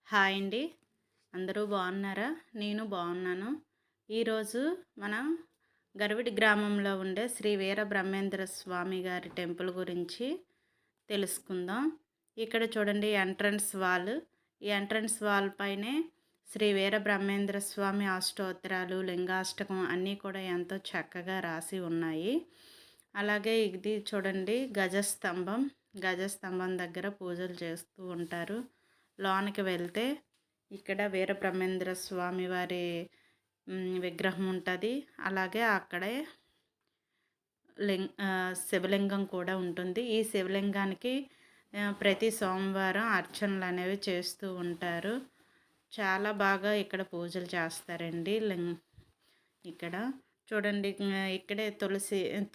Hi అండి. అందరూ బాగున్నారా? నేను బాగున్నాను. ఈరోజు మనం గరివిడి గ్రామంలో ఉండే శ్రీ వీర బ్రహ్మేంద్ర స్వామి గారి టెంపుల్ గురించి తెలుసుకుందాం. ఇక్కడ చూడండి ఎంట్రన్స్ వాల్. ఈ ఎంట్రన్స్ వాల్ పైనే శ్రీ వీర బ్రహ్మేంద్ర స్వామి అష్టోత్తరాలు, లింగాష్టకం అన్నీ కూడా ఎంతో చక్కగా రాసి ఉన్నాయి. అలాగే ఇది చూడండి గజస్తంభం. గజస్తంభం దగ్గర పూజలు చేస్తూ ఉంటారు. లోనికి వెళ్తే ఇక్కడ వీరబ్రహ్మేంద్ర స్వామి వారి విగ్రహం ఉంటుంది. అలాగే అక్కడే శివలింగం కూడా ఉంటుంది. ఈ శివలింగానికి ప్రతి సోమవారం అర్చనలు అనేవి చేస్తూ ఉంటారు. చాలా బాగా ఇక్కడ పూజలు చేస్తారండి. ఇక్కడ చూడండి ఇక్కడే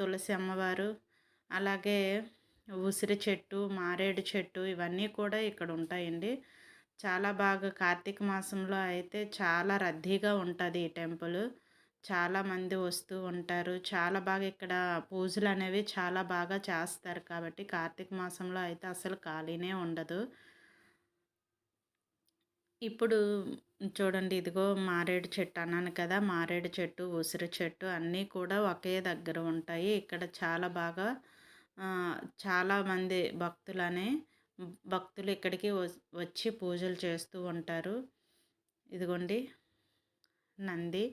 తులసి అమ్మవారు, అలాగే ఉసిరి చెట్టు, మారేడు చెట్టు ఇవన్నీ కూడా ఇక్కడ ఉంటాయండి. చాలా బాగా కార్తీక మాసంలో అయితే చాలా రద్దీగా ఉంటుంది ఈ టెంపుల్. చాలామంది వస్తూ ఉంటారు. చాలా బాగా ఇక్కడ పూజలు అనేవి చాలా బాగా చేస్తారు కాబట్టి కార్తీక మాసంలో అయితే అసలు ఖాళీనే ఉండదు. ఇప్పుడు చూడండి ఇదిగో మారేడు చెట్టు అన్నాను కదా, మారేడు చెట్టు, ఉసిరి చెట్టు అన్నీ కూడా ఒకే దగ్గర ఉంటాయి. ఇక్కడ చాలా బాగా చాలామంది భక్తులు ఇక్కడికి వచ్చి పూజలు చేస్తూ ఉంటారు. ఇదిగోండి నంది.